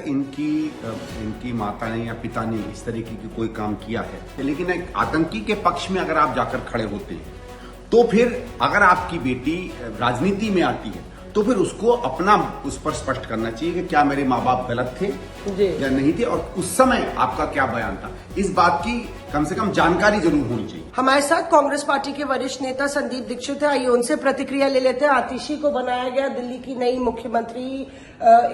इनकी माता ने या पिता ने इस तरीके की कोई काम किया है, लेकिन एक आतंकी के पक्ष में अगर आप जाकर खड़े होते हैं, तो फिर अगर आपकी बेटी राजनीति में आती है तो फिर उसको अपना उस पर स्पष्ट करना चाहिए कि क्या मेरे माँ बाप गलत थे या नहीं थे, और उस समय आपका क्या बयान था, इस बात की कम से कम जानकारी जरूर होनी चाहिए। हमारे साथ कांग्रेस पार्टी के वरिष्ठ नेता संदीप दीक्षित है, आइए उनसे प्रतिक्रिया ले लेते हैं। आतिशी को बनाया गया दिल्ली की नई मुख्यमंत्री,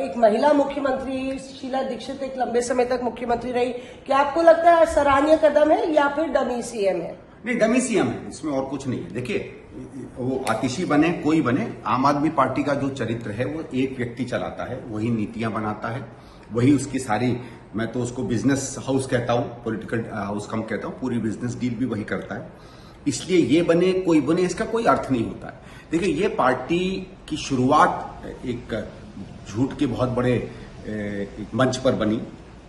एक महिला मुख्यमंत्री शीला दीक्षित एक लंबे समय तक मुख्यमंत्री रही। क्या आपको लगता है सराहनीय कदम है या फिर डमी सीएम है? नहीं, डमी सीएम है, इसमें और कुछ नहीं है। देखिए, वो आतिशी बने कोई बने, आम आदमी पार्टी का जो चरित्र है वो एक व्यक्ति चलाता है, वही नीतियां बनाता है, वही उसकी सारी, मैं तो उसको बिजनेस हाउस कहता हूं, पॉलिटिकल हाउस कम कहता हूं, पूरी बिजनेस डील भी वही करता है। इसलिए ये बने कोई बने इसका कोई अर्थ नहीं होता है। देखिए, ये पार्टी की शुरुआत एक झूठ के बहुत बड़े एक मंच पर बनी,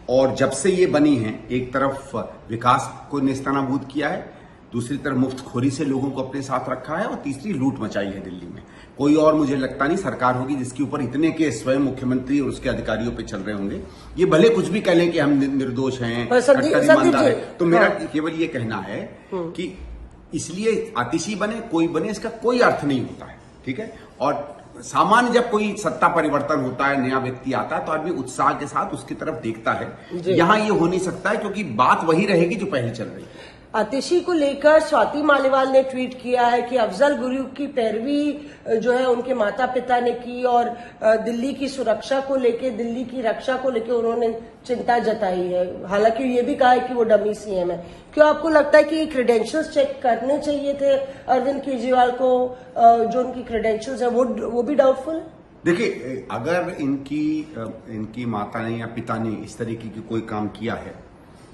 और जब से ये बनी है, एक तरफ विकास को नेस्तनाबूद किया है, दूसरी तरफ मुफ्तखोरी से लोगों को अपने साथ रखा है, और तीसरी लूट मचाई है दिल्ली में। कोई और मुझे लगता नहीं सरकार होगी जिसके ऊपर इतने केस स्वयं मुख्यमंत्री और उसके अधिकारियों पे चल रहे होंगे। ये भले कुछ भी कह लें कि हम निर्दोष हैं, कट्टर ईमानदार हैं, तो मेरा केवल ये कहना है कि इसलिए आतिशी बने कोई बने इसका कोई अर्थ नहीं होता है, ठीक है। और सामान्य जब कोई सत्ता परिवर्तन होता है, नया व्यक्ति आता है, तो आदमी उत्साह के साथ उसकी तरफ देखता है। यहां ये हो नहीं सकता है, क्योंकि बात वही रहेगी जो पहले चल रही है। आतिशी को लेकर स्वाति मालीवाल ने ट्वीट किया है कि अफजल गुरु की पैरवी जो है उनके माता पिता ने की, और दिल्ली की सुरक्षा को लेकर, दिल्ली की रक्षा को लेकर उन्होंने चिंता जताई है। हालांकि ये भी कहा है कि वो डमी सीएम है। क्यों आपको लगता है कि क्रेडेंशियल्स चेक करने चाहिए थे अरविंद केजरीवाल को, जो उनकी क्रेडेंशियल्स है वो भी डाउटफुल है? देखिए, अगर इनकी माता ने या पिता ने इस तरीके की कोई काम किया है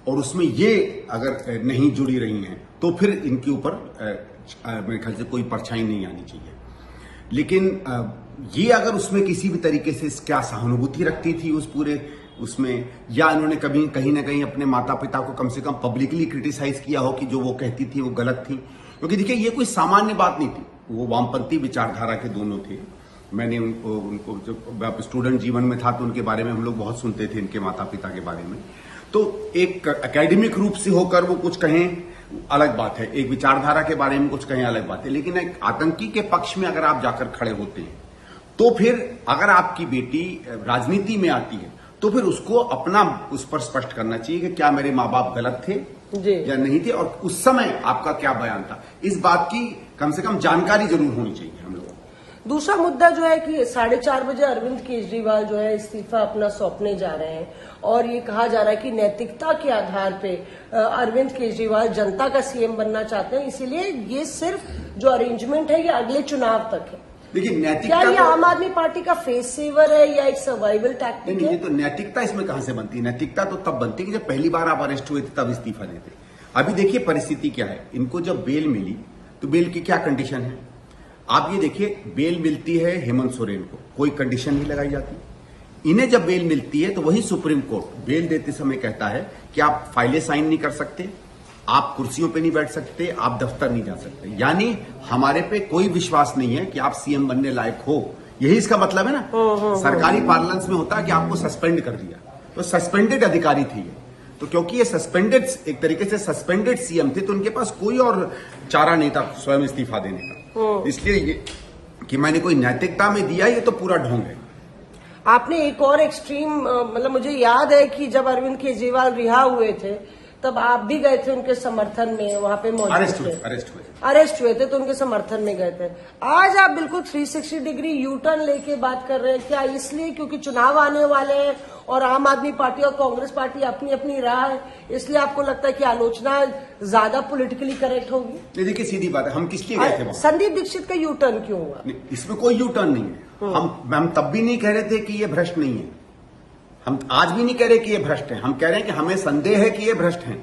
और उसमें ये अगर नहीं जुड़ी रही हैं, तो फिर इनके ऊपर मेरे ख्याल से कोई परछाई नहीं आनी चाहिए। लेकिन ये अगर उसमें किसी भी तरीके से क्या सहानुभूति रखती थी उस पूरे उसमें, या इन्होंने कभी कहीं ना कहीं अपने माता पिता को कम से कम पब्लिकली क्रिटिसाइज किया हो कि जो वो कहती थी वो गलत थी, क्योंकि देखिए ये कोई सामान्य बात नहीं थी। वो वामपंथी विचारधारा के दोनों थे। मैंने उनको जब स्टूडेंट जीवन में था तो उनके बारे में हम लोग बहुत सुनते थे, इनके माता पिता के बारे में। तो एक एकेडमिक रूप से होकर वो कुछ कहें अलग बात है, एक विचारधारा के बारे में कुछ कहें अलग बात है, लेकिन एक आतंकी के पक्ष में अगर आप जाकर खड़े होते हैं, तो फिर अगर आपकी बेटी राजनीति में आती है, तो फिर उसको अपना उस पर स्पष्ट करना चाहिए कि क्या मेरे माँ बाप गलत थे या नहीं थे, और उस समय आपका क्या बयान था, इस बात की कम से कम जानकारी जरूर होनी चाहिए हम लोगों को। दूसरा मुद्दा जो है कि 4:30 बजे अरविंद केजरीवाल जो है इस्तीफा अपना सौंपने जा रहे हैं, और ये कहा जा रहा है कि नैतिकता के आधार पे अरविंद केजरीवाल जनता का सीएम बनना चाहते हैं, इसीलिए ये सिर्फ जो अरेंजमेंट है ये अगले चुनाव तक है। देखिए, नैतिकता क्या ये आम आदमी पार्टी का फेस सेवर है या एक सर्वाइवल टैक्टिक है? ये तो नैतिकता इसमें कहां से बनती है? नैतिकता तो तब बनती है कि जब पहली बार आप अरेस्ट हुए थे तब इस्तीफा देते। अभी देखिए परिस्थिति क्या है, इनको जब बेल मिली तो बेल की क्या कंडीशन है, आप ये देखिए। बेल मिलती है हेमंत सोरेन को, कोई कंडीशन नहीं लगाई जाती। इन्हें जब बेल मिलती है तो वही सुप्रीम कोर्ट बेल देते समय कहता है कि आप फाइलें साइन नहीं कर सकते, आप कुर्सियों पे नहीं बैठ सकते, आप दफ्तर नहीं जा सकते। यानी हमारे पे कोई विश्वास नहीं है कि आप सीएम बनने लायक हो, यही इसका मतलब है ना। सरकारी पार्लेंस में होता है कि आपको सस्पेंड कर दिया, तो सस्पेंडेड अधिकारी थे ये। तो क्योंकि ये सस्पेंडेड, एक तरीके से सस्पेंडेड सीएम थे, तो उनके पास कोई और चारा नहीं था स्वयं इस्तीफा देने का। इसलिए ये कि मैंने कोई नैतिकता में दिया, ये तो पूरा ढोंग है। आपने एक और एक्सट्रीम, मतलब मुझे याद है कि जब अरविंद केजरीवाल रिहा हुए थे तब आप भी गए थे उनके समर्थन में, वहां पे मौजूद थे। अरेस्ट हुए थे तो उनके समर्थन में गए थे। आज आप बिल्कुल 360 डिग्री यू टर्न लेके बात कर रहे हैं, क्या इसलिए क्योंकि चुनाव आने वाले हैं और आम आदमी पार्टी और कांग्रेस पार्टी अपनी अपनी राह है, इसलिए आपको लगता है कि आलोचना ज्यादा पॉलिटिकली करेक्ट होगी? देखिए, सीधी बात है, हम किस लिए गए थे? संदीप दीक्षित का यू टर्न क्यों हुआ? इसमें कोई यू टर्न नहीं है। हम तब भी नहीं कह रहे थे कि ये भ्रष्ट नहीं है, हम आज भी नहीं कह रहे कि ये भ्रष्ट है। हम कह रहे हैं कि हमें संदेह है कि ये भ्रष्ट हैं।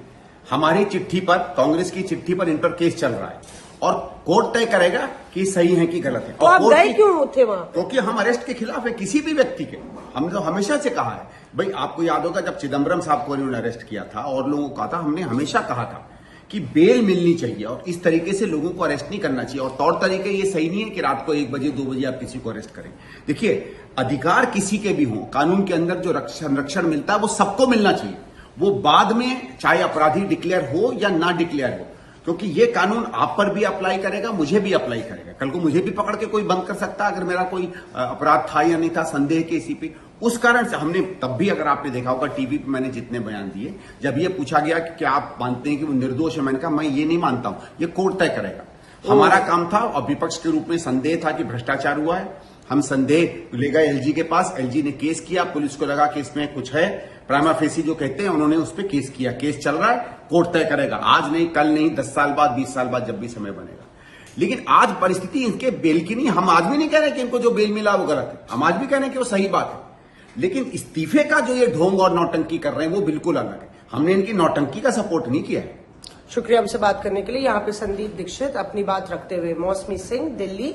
हमारी चिट्ठी पर, कांग्रेस की चिट्ठी पर इन पर केस चल रहा है, और कोर्ट तय करेगा कि सही है कि गलत है। तो आप गए क्यों थे वहां? क्योंकि हम अरेस्ट के खिलाफ है, किसी भी व्यक्ति के। हमने तो हमेशा से कहा है भाई, आपको याद होगा जब चिदम्बरम साहब को इन्होंने अरेस्ट किया था और लोगों को कहा था, हमने हमेशा कहा था कि बेल मिलनी चाहिए और इस तरीके से लोगों को अरेस्ट नहीं करना चाहिए। और तौर तरीके ये सही नहीं है कि रात को 1 बजे 2 बजे आप किसी को अरेस्ट करें। देखिए, अधिकार किसी के भी हों, कानून के अंदर जो संरक्षण मिलता है वो सबको मिलना चाहिए। वो बाद में चाहे अपराधी डिक्लेयर हो या ना डिक्लेयर हो, क्योंकि ये कानून आप पर भी अप्लाई करेगा, मुझे भी अप्लाई करेगा। कल को मुझे भी पकड़ के कोई बंद कर सकता है अगर मेरा कोई अपराध था या नहीं था, संदेह के इसी पे। उस कारण से हमने तब भी, अगर आपने देखा होगा टीवी पे मैंने जितने बयान दिए, जब ये पूछा गया कि क्या आप मानते हैं कि वो निर्दोष है, मैंने कहा मैं ये नहीं मानता हूं, ये कोर्ट तय करेगा। हमारा काम था और विपक्ष के रूप में संदेह था कि भ्रष्टाचार हुआ है, हम संदेह ले गए एलजी के पास, एलजी ने केस किया, पुलिस को लगा कि इसमें कुछ है, प्राइमा फेसी जो कहते हैं, उन्होंने उस पर केस किया, केस चल रहा है, कोर्ट तय करेगा। आज नहीं, कल नहीं, 10 साल बाद, 20 साल बाद, जब भी समय बनेगा। लेकिन आज परिस्थिति इनके बेल की नहीं। हम आज भी नहीं कह रहे कि इनको जो बेल मिला वो गलत है, हम आज भी कह रहे हैं कि वो सही बात है। लेकिन इस्तीफे का जो ये ढोंग और नौटंकी कर रहे हैं वो बिल्कुल अलग है। हमने इनकी नौटंकी का सपोर्ट नहीं किया है। शुक्रिया हमसे बात करने के लिए। यहाँ पे संदीप दीक्षित अपनी बात रखते हुए। मौसमी सिंह, दिल्ली।